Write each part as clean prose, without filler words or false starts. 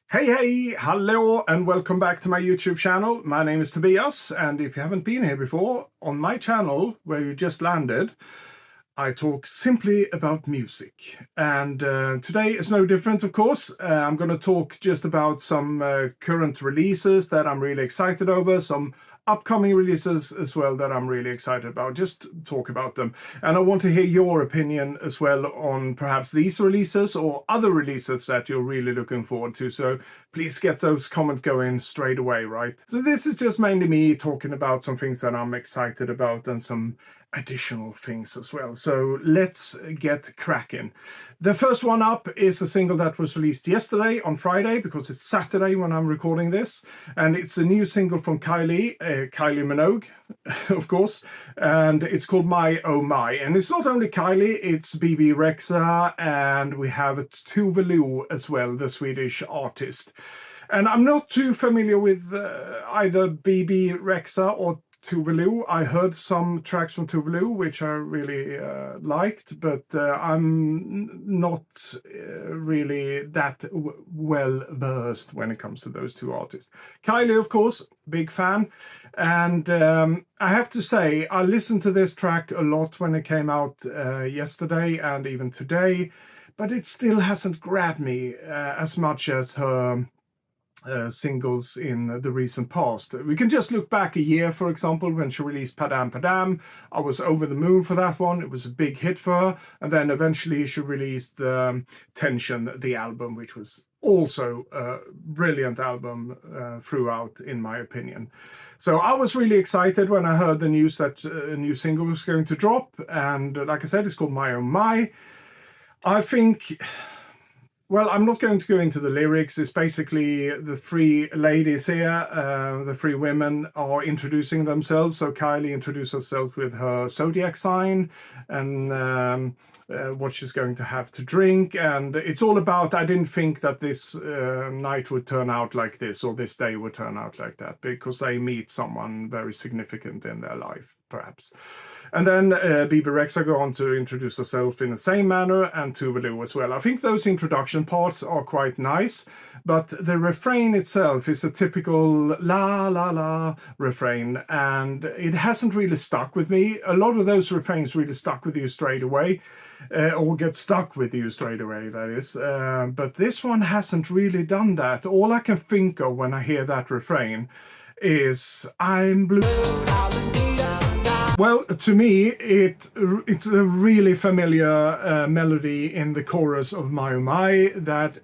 Hey, hello, and welcome back to my YouTube channel. My name is Tobias, and if you haven't been here before, on my channel, where you just landed, I talk simply about music. And today is no different, of course. I'm going to talk just about some current releases that I'm really excited over, some upcoming releases as well that I'm really excited about. Just talk about them. And I want to hear your opinion as well on perhaps these releases or other releases that you're really looking forward to. So please get those comments going straight away, right? So this is just mainly me talking about some things that I'm excited about and some additional things as well. So let's get cracking. The first one up is a single that was released yesterday on Friday, because it's Saturday when I'm recording this, and it's a new single from Kylie Minogue, of course, and it's called My Oh My. And it's not only Kylie, it's Bebe Rexha, and we have Tove Lo as well, the Swedish artist. And I'm not too familiar with either Bebe Rexha or Tove Lo. I heard some tracks from Tove Lo which I really liked, but I'm not really that well versed when it comes to those two artists. Kylie, of course, big fan, and I have to say I listened to this track a lot when it came out yesterday and even today, but it still hasn't grabbed me as much as her singles in the recent past. We can just look back a year, for example, when she released Padam Padam. I was over the moon for that one. It was a big hit for her. And then eventually she released Tension, the album, which was also a brilliant album throughout, in my opinion. So I was really excited when I heard the news that a new single was going to drop. And like I said, it's called My Oh My. I think... Well, I'm not going to go into the lyrics. It's basically the three ladies here, the three women are introducing themselves. So Kylie introduced herself with her zodiac sign and what she's going to have to drink. And it's all about, I didn't think that this night would turn out like this, or this day would turn out like that, because they meet someone very significant in their life, perhaps. And then Bebe Rexha go on to introduce herself in the same manner, and Tove Lo as well. I think those introduction parts are quite nice, but the refrain itself is a typical la la la refrain, and it hasn't really stuck with me. A lot of those refrains really stuck with you straight away, or get stuck with you straight away, that is. But this one hasn't really done that. All I can think of when I hear that refrain is I'm blue. Well, to me, it's a really familiar melody in the chorus of My Oh My that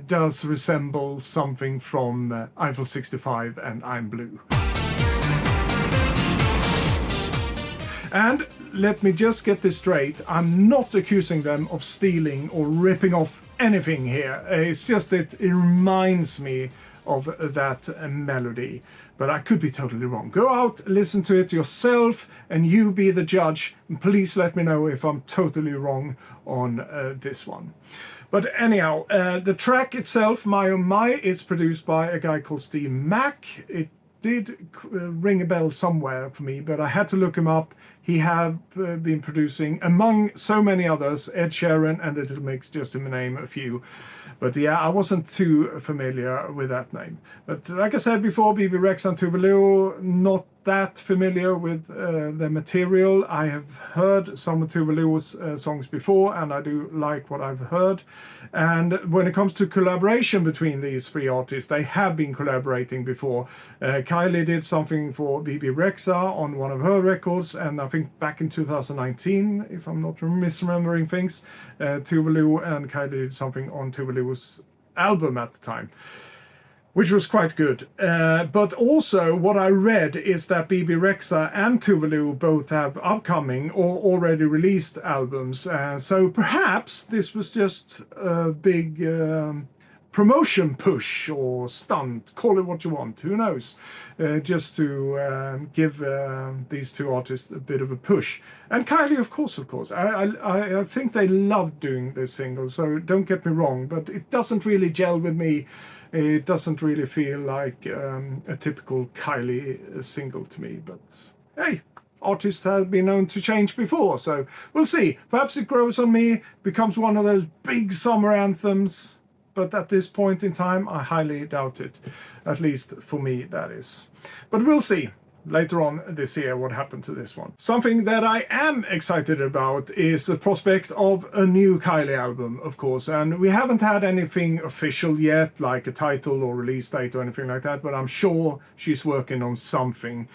does resemble something from Eiffel 65 and I'm Blue. And let me just get this straight, I'm not accusing them of stealing or ripping off anything here. It's just that it reminds me of that melody, but I could be totally wrong. Go out, listen to it yourself, and you be the judge. And please let me know if I'm totally wrong on this one. But anyhow, the track itself, My Oh My, is produced by a guy called Steve Mack. It did ring a bell somewhere for me, but I had to look him up. He had been producing, among so many others, Ed Sheeran and Little Mix, just to name a few. But yeah, I wasn't too familiar with that name. But like I said before, Bebe Rexha and Tove Lo, not that familiar with the material. I have heard some of Tove Lo's songs before, and I do like what I've heard. And when it comes to collaboration between these three artists, they have been collaborating before. Kylie did something for Bebe Rexha on one of her records, and I think back in 2019, if I'm not misremembering things, Tove Lo and Kylie did something on Tove Lo's album at the time, which was quite good. But also what I read is that Bebe Rexha and Tove Lo both have upcoming or already released albums. So perhaps this was just a big promotion push or stunt, call it what you want, who knows, just to give these two artists a bit of a push. And Kylie, of course. I think they love doing this single, so don't get me wrong, but it doesn't really gel with me. It doesn't really feel like a typical Kylie single to me, but hey, artists have been known to change before, so we'll see. Perhaps it grows on me, becomes one of those big summer anthems. but at this point in time, I highly doubt it. At least for me, that is. But we'll see later on this year what happened to this one. Something that I am excited about is the prospect of a new Kylie album, of course, and we haven't had anything official yet, like a title or release date or anything like that, but I'm sure she's working on something.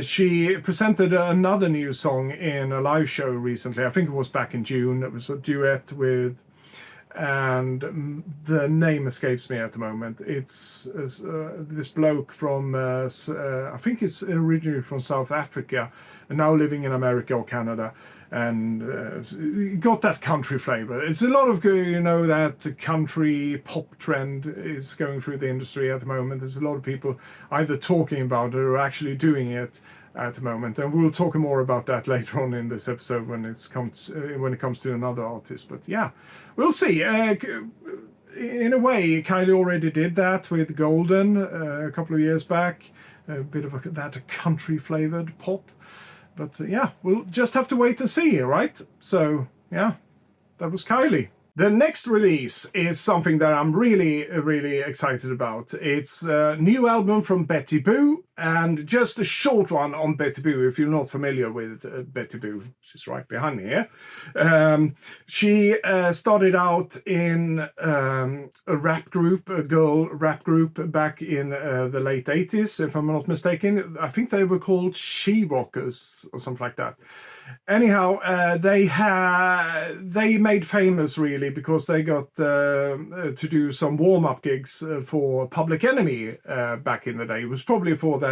She presented another new song in a live show recently. I think it was back in June. It was a duet with, and the name escapes me at the moment. It's this bloke from I think it's originally from South Africa and now living in America or Canada, and got that country flavor. It's a lot of, you know, that country pop trend is going through the industry at the moment. There's a lot of people either talking about it or actually doing it at the moment, and we'll talk more about that later on in this episode when it comes to another artist. But yeah, we'll see. In a way, Kylie already did that with Golden a couple of years back, a bit of that country flavored pop. But yeah, we'll just have to wait and see, right? So yeah, that was Kylie. The next release is something that I'm really excited about. It's a new album from Betty Boo, and just a short one on Betty Boo if you're not familiar with Betty Boo. She's right behind me here. She started out in a rap group, a girl rap group back in the late 80s, if I'm not mistaken. I think they were called She Rockers or something like that. Anyhow, they made famous really because they got to do some warm-up gigs for Public Enemy back in the day. It was probably for the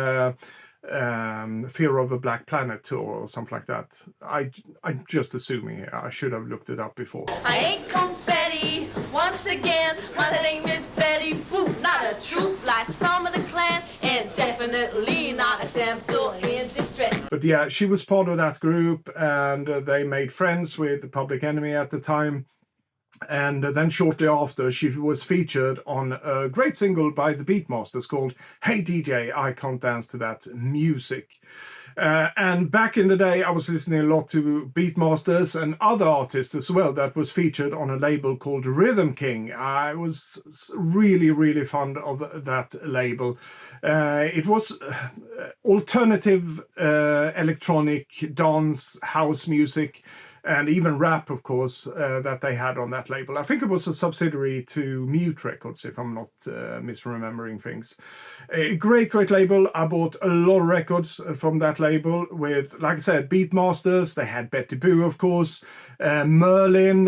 Fear of a Black Planet tour or something like that. I'm just assuming here. I should have looked it up before. I ain't confetti once again. My name is Betty Boo, not a troop like some of the clan, and definitely not a damsel in distress. But yeah, she was part of that group, and they made friends with the Public Enemy at the time. And then shortly after, she was featured on a great single by the Beatmasters called Hey DJ, I Can't Dance to That Music. And back in the day, I was listening a lot to Beatmasters and other artists as well that was featured on a label called Rhythm King. I was really fond of that label. It was alternative electronic dance, house music, and even rap, of course, that they had on that label. I think it was a subsidiary to Mute Records, if I'm not misremembering things. A great label. I bought a lot of records from that label with, like I said, Beatmasters. They had Betty Boo, of course, Merlin,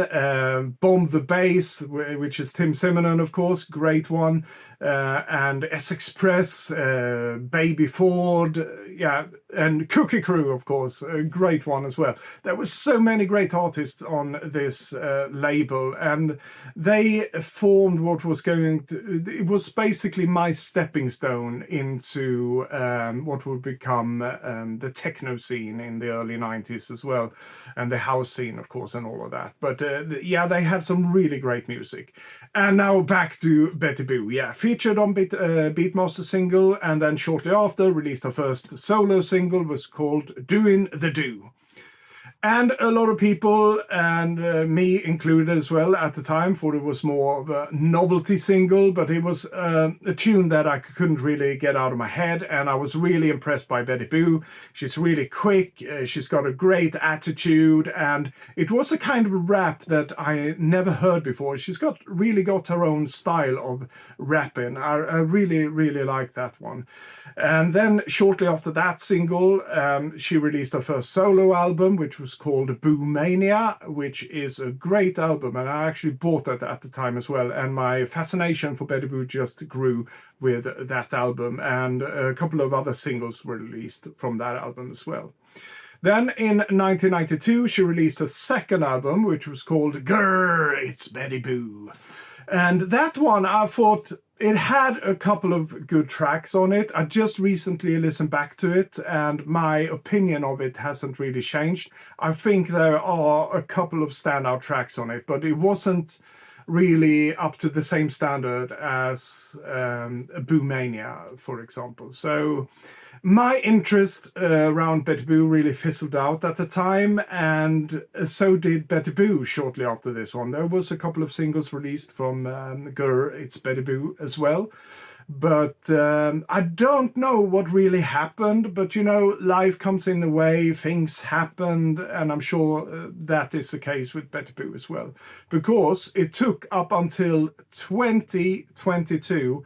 Bomb the Bass, which is Tim Simonon, of course, great one. And S-Express, Baby Ford, yeah, and Cookie Crew, of course, a great one as well. There were so many great artists on this label, and they formed what was it was basically my stepping stone into what would become the techno scene in the early 90s as well, and the house scene, of course, and all of that. But yeah, they had some really great music. And now back to Betty Boo, yeah, featured on Beatmaster single, and then shortly after released her first solo single, was called Doing the Do. And a lot of people, and me included as well at the time, thought it was more of a novelty single, but it was a tune that I couldn't really get out of my head, and I was really impressed by Betty Boo. She's really quick, she's got a great attitude, and it was a kind of rap that I never heard before. She's really got her own style of rapping. I really like that one. And then shortly after that single, she released her first solo album, which was called Boo Mania, which is a great album, and I actually bought that at the time as well, and my fascination for Betty Boo just grew with that album, and a couple of other singles were released from that album as well. Then in 1992 she released a second album, which was called Grrr, It's Betty Boo. And that one, I thought it had a couple of good tracks on it. I just recently listened back to it, and my opinion of it hasn't really changed. I think there are a couple of standout tracks on it, but it wasn't really up to the same standard as Boomania, for example. So my interest around Betty Boo really fizzled out at the time, and so did Betty Boo shortly after this one. There was a couple of singles released from Grr, It's Betty Boo as well. But I don't know what really happened, but you know, life comes in the way, things happened, and I'm sure that is the case with Betty Boo as well. Because it took up until 2022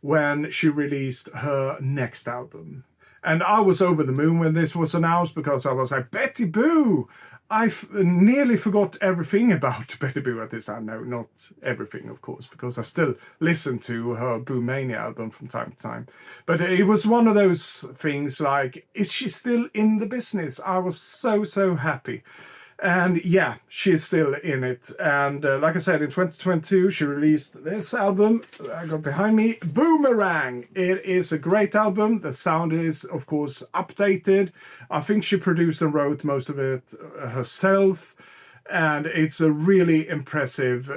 when she released her next album. And I was over the moon when this was announced, because I was like, Betty Boo! I nearly forgot everything about Betty Boo at this time. No, not everything, of course, because I still listen to her Boomania album from time to time. But it was one of those things like, is she still in the business? I was so happy. And yeah, she's still in it. And like I said, in 2022, she released this album I got behind me, Boomerang. It is a great album. The sound is, of course, updated. I think she produced and wrote most of it herself. And it's a really impressive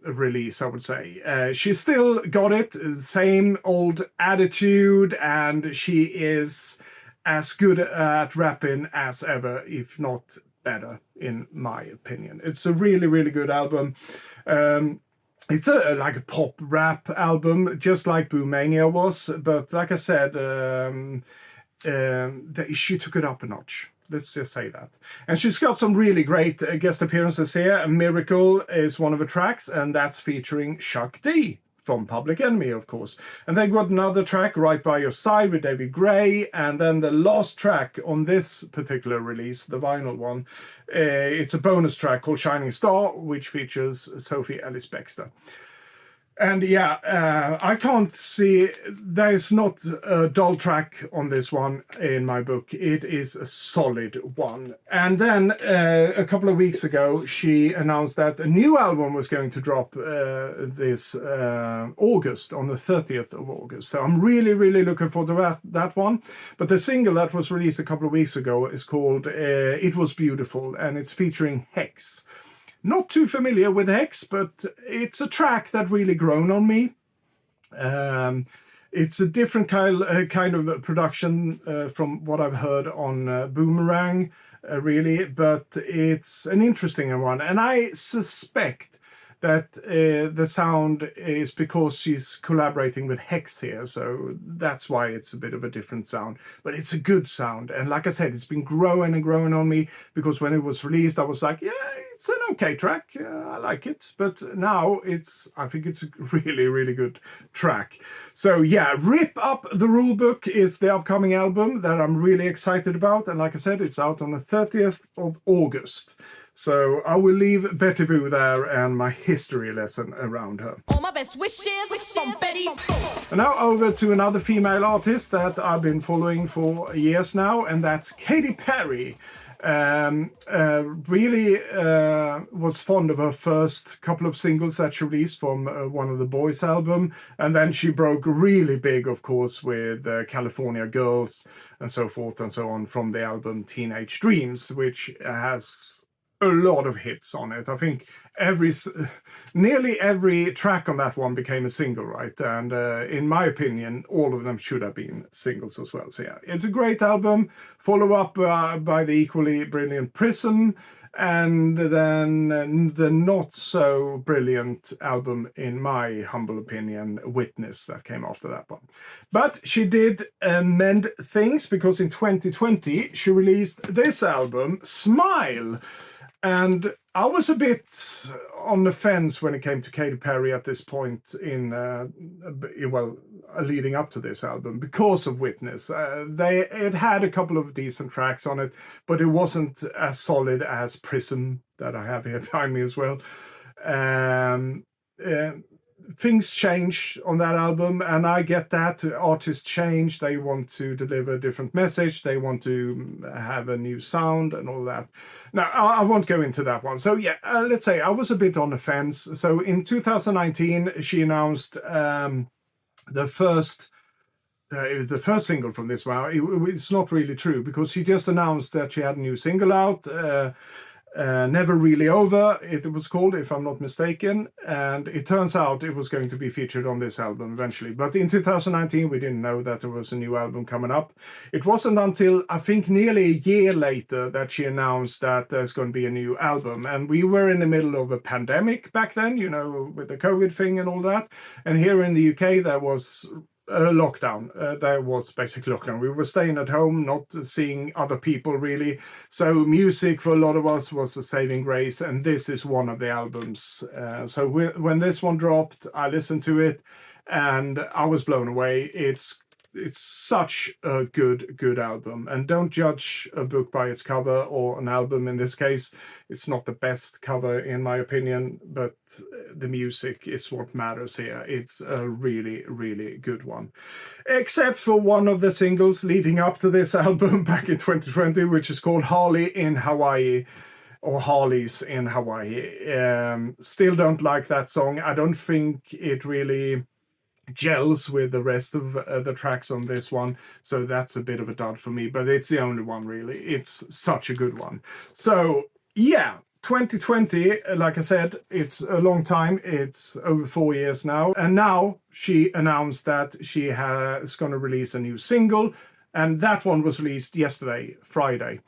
release, I would say. She still got it, same old attitude, and she is as good at rapping as ever, if not better, in my opinion. It's a really good album. It's like a pop rap album, just like Boomania was, but like I said, she took it up a notch. Let's just say that. And she's got some really great guest appearances here. Miracle is one of the tracks, and that's featuring Chuck D from Public Enemy, of course. And they got another track, Right By Your Side, with David Gray. And then the last track on this particular release, the vinyl one, it's a bonus track called Shining Star, which features Sophie Ellis-Bextor. And yeah, I can't see, there's not a dull track on this one in my book. It is a solid one. And then a couple of weeks ago, she announced that a new album was going to drop this August, on the 30th of August. So I'm really looking forward to that one. But the single that was released a couple of weeks ago is called It Was Beautiful, and it's featuring Hex. Not too familiar with Hex, but it's a track that really grown on me. It's a different kind of production from what I've heard on Boomerang, really, but it's an interesting one. And I suspect that the sound is because she's collaborating with Hex here, so that's why it's a bit of a different sound. But it's a good sound, and like I said, it's been growing and growing on me, because when it was released, I was like, yeah, it's an okay track, I like it. But now I think it's a really good track. So yeah, Rip Up the Rulebook is the upcoming album that I'm really excited about, and like I said, it's out on the 30th of August. So I will leave Betty Boo there and my history lesson around her. All my best wishes from Betty. And now over to another female artist that I've been following for years now, and that's Katy Perry. Really was fond of her first couple of singles that she released from one of the Boys album, and then she broke really big, of course, with California Girls and so forth and so on from the album Teenage Dreams, which has a lot of hits on it. I think nearly every track on that one became a single, right? And in my opinion, all of them should have been singles as well. So yeah, it's a great album. Follow up by the equally brilliant Prism, and then the not so brilliant album, in my humble opinion, Witness, that came after that one. But she did mend things, because in 2020 she released this album, Smile. And I was a bit on the fence when it came to Katy Perry at this point in, leading up to this album, because of Witness. It had a couple of decent tracks on it, but it wasn't as solid as Prism, that I have here behind me as well. Things change on that album, and I get that. Artists change, they want to deliver a different message, they want to have a new sound and all that. Now, I won't go into that one. So yeah, let's say I was a bit on the fence. So in 2019, she announced the first single from this. Wow, it's not really true, because she just announced that she had a new single out, Never Really Over, it was called, if I'm not mistaken, and it turns out it was going to be featured on this album eventually. But in 2019, we didn't know that there was a new album coming up. It wasn't until, I think, nearly a year later that she announced that there's going to be a new album. And we were in the middle of a pandemic back then, you know, with the COVID thing and all that. And here in the UK, there was lockdown. There was basically lockdown. We were staying at home, not seeing other people really. So music for a lot of us was a saving grace, and this is one of the albums. So when this one dropped, I listened to it, and I was blown away. It's such a good album, and don't judge a book by its cover, or an album in this case. It's not the best cover in my opinion, but the music is what matters here. It's a really good one, except for one of the singles leading up to this album back in 2020, which is called Harley in Hawaii, or Harleys in Hawaii. Still don't like that song. I don't think it really gels with the rest of the tracks on this one, so that's a bit of a dud for me, but it's the only one really. It's such a good one. So yeah, 2020, like I said, it's a long time. It's over 4 years now, and now she announced that she is going to release a new single, and that one was released yesterday, Friday,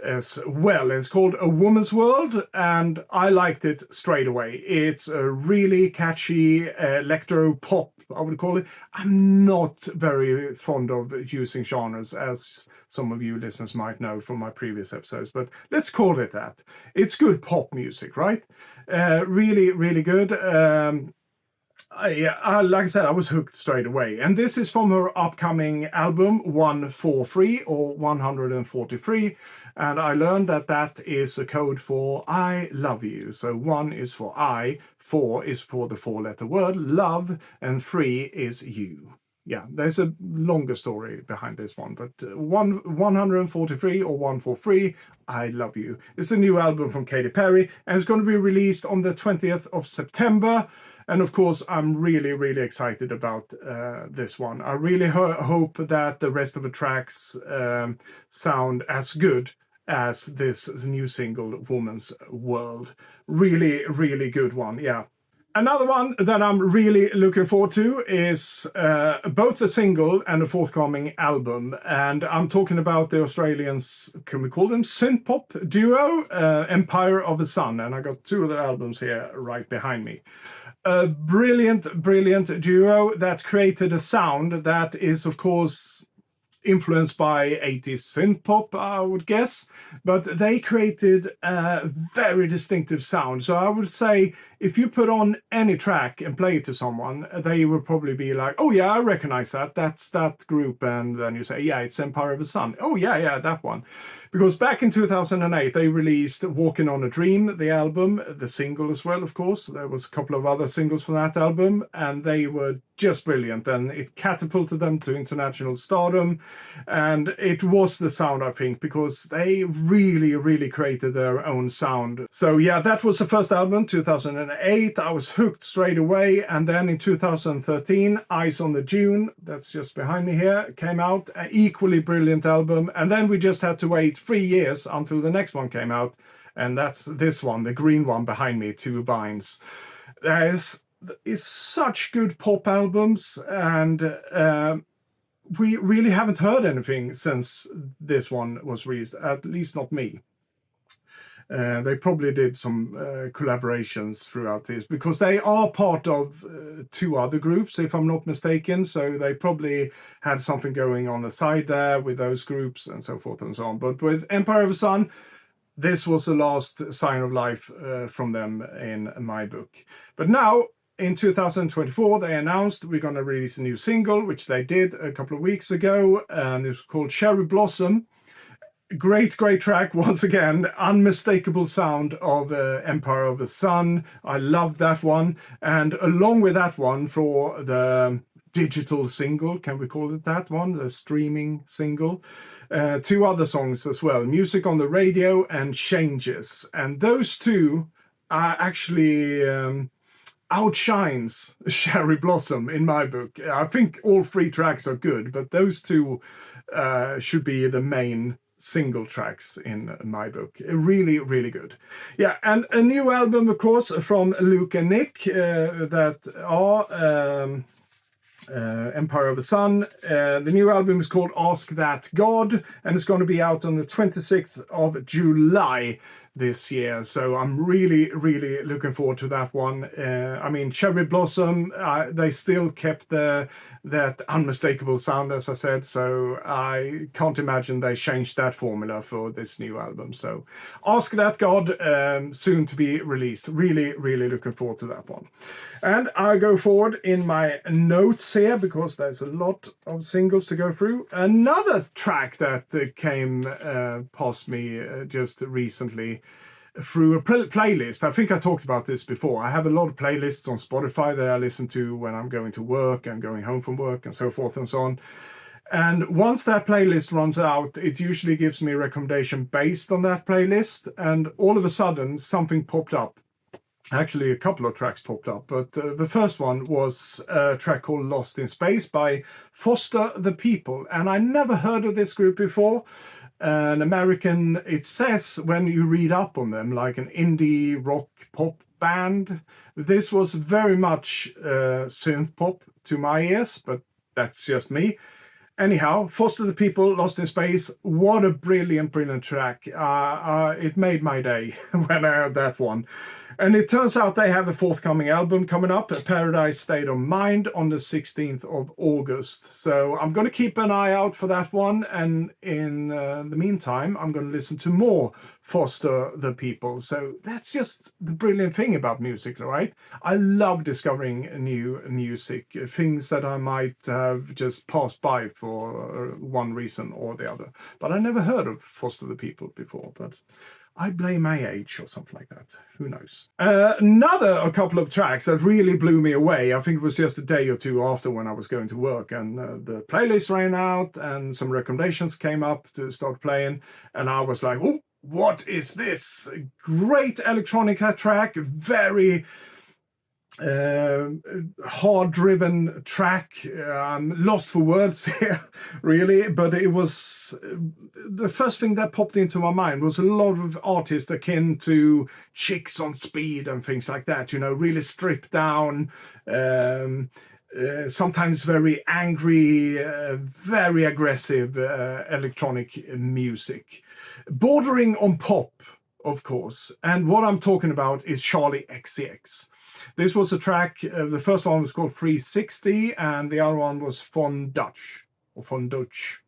as well. It's called A Woman's World, and I liked it straight away. It's a really catchy electro pop, I would call it. I'm not very fond of using genres, as some of you listeners might know from my previous episodes, but let's call it that. It's good pop music, right? Really good. Like I said, I was hooked straight away. And this is from her upcoming album, 143 or 143. And I learned that that is a code for I love you. So 1 is for I, 4 is for the 4-letter word, love, and 3 is you. Yeah, there's a longer story behind this one, but 143 or 143, I love you. It's a new album from Katy Perry, and it's going to be released on the 20th of September. And of course, I'm really excited about this one. I really hope that the rest of the tracks sound as good as this new single, Woman's World. Really good one, yeah. Another one that I'm really looking forward to is both the single and the forthcoming album. And I'm talking about the Australians, can we call them synth-pop duo, Empire of the Sun. And I got 2 of their albums here right behind me. A brilliant duo that created a sound that is, of course, influenced by 80s synth pop, I would guess, but they created a very distinctive sound. So I would say if you put on any track and play it to someone, they would probably be like, oh yeah, I recognize that, that's that group. And then you say, yeah, it's Empire of the Sun. Oh yeah, that one. Because back in 2008 they released Walking on a Dream, the album, the single as well, of course. There was a couple of other singles from that album, and they were just brilliant, and it catapulted them to international stardom. And it was the sound, I think, because they really created their own sound. So yeah, that was the first album, 2008. I was hooked straight away. And then in 2013, Eyes on the Dune, that's just behind me here, came out, an equally brilliant album. And then we just had to wait 3 years until the next one came out, and that's this one, the green one behind me, Two Vines. It's such good pop albums, and we really haven't heard anything since this one was released, at least not me. They probably did some collaborations throughout this, because they are part of 2 other groups, if I'm not mistaken. So they probably had something going on the side there with those groups and so forth and so on. But with Empire of the Sun, this was the last sign of life from them in my book. But now, in 2024, they announced we're going to release a new single, which they did a couple of weeks ago, and it's called Cherry Blossom. Great track, once again, unmistakable sound of Empire of the Sun. I love that one. And along with that one, for the digital single, can we call it that one, the streaming single, 2 other songs as well, Music on the Radio and Changes. And those 2 are actually outshines Cherry Blossom in my book. I think all 3 tracks are good, but those 2 should be the main single tracks in my book. Really, really good. Yeah, and a new album, of course, from Luke and Nick that are Empire of the Sun. The new album is called Ask That God, and it's going to be out on the 26th of July this year. So I'm really, really looking forward to that one. I mean, Cherry Blossom, they still kept that unmistakable sound, as I said. So I can't imagine they changed that formula for this new album. So Ask That God, soon to be released. Really, really looking forward to that one. And I go forward in my notes here because there's a lot of singles to go through. Another track that came past me just recently through a playlist. I think I talked about this before. I have a lot of playlists on Spotify that I listen to when I'm going to work and going home from work and so forth and so on. And once that playlist runs out, it usually gives me a recommendation based on that playlist. And all of a sudden, something popped up. Actually, a couple of tracks popped up, but the first one was a track called Lost in Space by Foster the People. And I never heard of this group before. An American, it says when you read up on them, like an indie rock pop band. This was very much synth pop to my ears, but that's just me. Anyhow, Foster the People, Lost in Space, what a brilliant, brilliant track. It made my day when I heard that one. And it turns out they have a forthcoming album coming up, Paradise State of Mind, on the 16th of August. So I'm going to keep an eye out for that one. And in the meantime, I'm going to listen to more Foster the People. So that's just the brilliant thing about music, right? I love discovering new music, things that I might have just passed by for one reason or the other. But I never heard of Foster the People before, but I blame my age or something like that. Who knows? A couple of tracks that really blew me away. I think it was just a day or two after when I was going to work, and the playlist ran out and some recommendations came up to start playing. And I was like, oh, what is this? A great electronica track, very hard-driven track. I'm lost for words here, really, but it was the first thing that popped into my mind was a lot of artists akin to Chicks on Speed and things like that, you know, really stripped down, sometimes very angry, very aggressive electronic music, bordering on pop, of course. And what I'm talking about is Charli XCX. This was a track, the first one was called 360, and the other one was Von Dutch, or Von Dutch.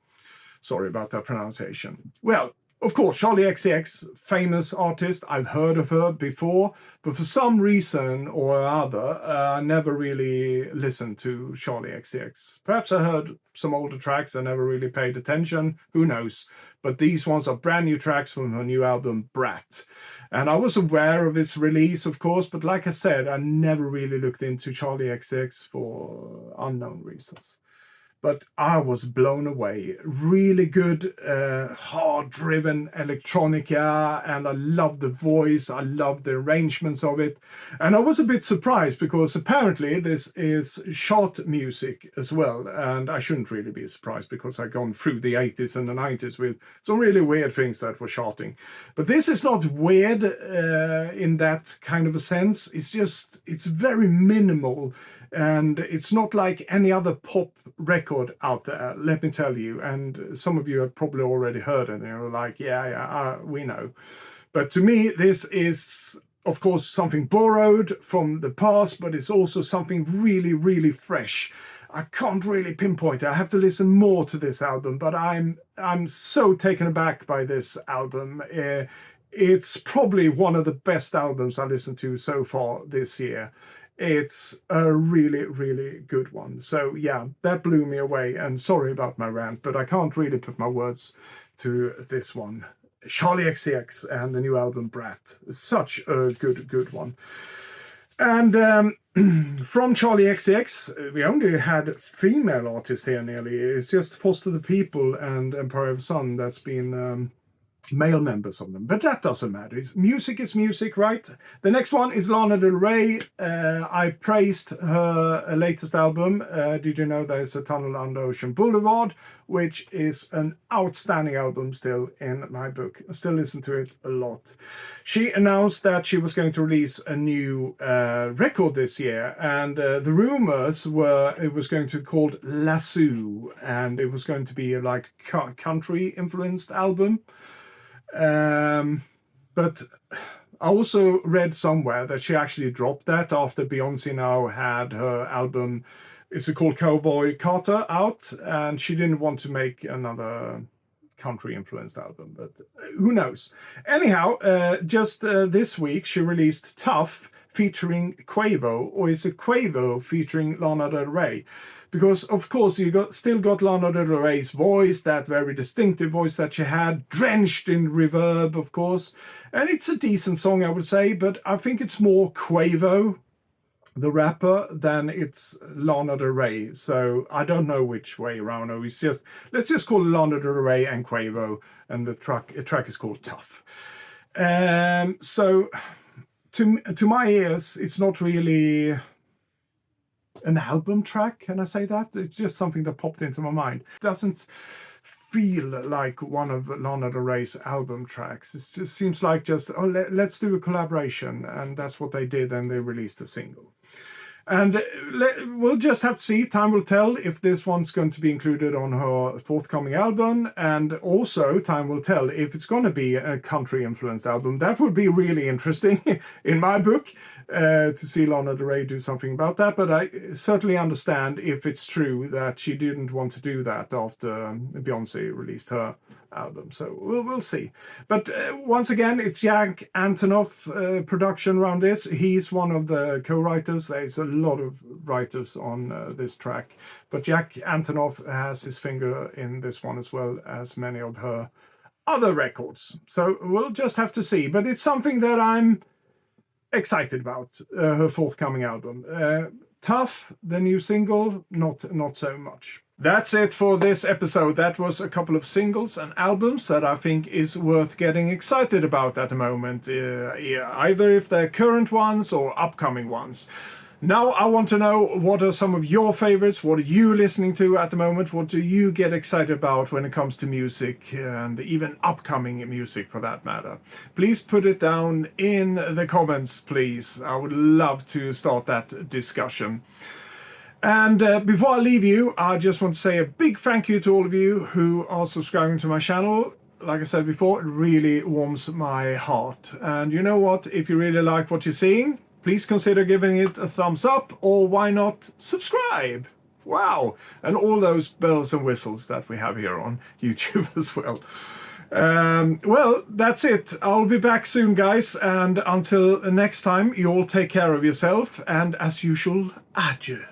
Sorry about that pronunciation. Well, of course, Charli XCX, famous artist. I've heard of her before, but for some reason or other, I never really listened to Charli XCX. Perhaps I heard some older tracks, I never really paid attention, who knows. But these ones are brand new tracks from her new album, Brat. And I was aware of its release, of course, but like I said, I never really looked into Charli XCX for unknown reasons. But I was blown away. Really good, hard-driven electronica, and I love the voice. I love the arrangements of it. And I was a bit surprised because apparently this is chart music as well. And I shouldn't really be surprised because I've gone through the 80s and the 90s with some really weird things that were charting. But this is not weird in that kind of a sense. It's very minimal. And it's not like any other pop record out there, let me tell you. And some of you have probably already heard it, and you're like, yeah, we know. But to me, this is, of course, something borrowed from the past, but it's also something really, really fresh. I can't really pinpoint it. I have to listen more to this album, but I'm so taken aback by this album. It's probably one of the best albums I listened to so far this year. It's a really, really good one. So yeah, that blew me away. And sorry about my rant, but I can't really put my words to this one. Charli XCX and the new album Brat. Such a good one. And from Charli XCX, we only had female artists here nearly. It's just Foster the People and Empire of the Sun that's been male members of them, but that doesn't matter. Music is music, right? The next one is Lana Del Rey. I praised her latest album. Did you know there's a Tunnel Under Ocean Boulevard, which is an outstanding album still in my book. I still listen to it a lot. She announced that she was going to release a new record this year, and the rumors were it was going to be called Lasso, and it was going to be a like country influenced album. But I also read somewhere that she actually dropped that after Beyonce now had her album, is it called Cowboy Carter, out, and she didn't want to make another country influenced album, but who knows. Anyhow, just this week she released Tough featuring Quavo, or is it Quavo featuring Lana Del Rey? Because of course you still got Lana Del Rey's voice, that very distinctive voice that she had, drenched in reverb, of course. And it's a decent song, I would say, but I think it's more Quavo, the rapper, than it's Lana Del Rey. So I don't know which way around. No, it's just, let's just call it Lana Del Rey and Quavo, and the track is called Tough. So to my ears, it's not really an album track, can I say that? It's just something that popped into my mind. It doesn't feel like one of Lana Del Rey's album tracks. It just seems like just, oh, let's do a collaboration, and that's what they did, and they released a single. And we'll just have to see. Time will tell if this one's going to be included on her forthcoming album, and also time will tell if it's going to be a country-influenced album. That would be really interesting in my book, to see Lana Del Rey do something about that. But I certainly understand if it's true that she didn't want to do that after Beyonce released her album. So we'll see. But once again, it's Jack Antonoff production around this. He's one of the co-writers. There's a lot of writers on this track, but Jack Antonoff has his finger in this one as well as many of her other records. So we'll just have to see. But it's something that I'm excited about, her forthcoming album. Tough, the new single, not so much. That's it for this episode. That was a couple of singles and albums that I think is worth getting excited about at the moment, either if they're current ones or upcoming ones. Now I want to know, what are some of your favorites? What are you listening to at the moment? What do you get excited about when it comes to music, and even upcoming music for that matter? Please put it down in the comments, please. I would love to start that discussion. And before I leave you, I just want to say a big thank you to all of you who are subscribing to my channel. Like I said before, it really warms my heart. And you know what? If you really like what you're seeing, please consider giving it a thumbs up, or why not subscribe? Wow! And all those bells and whistles that we have here on YouTube as well. Well, that's it. I'll be back soon, guys. And until next time, you all take care of yourself. And as usual, adieu.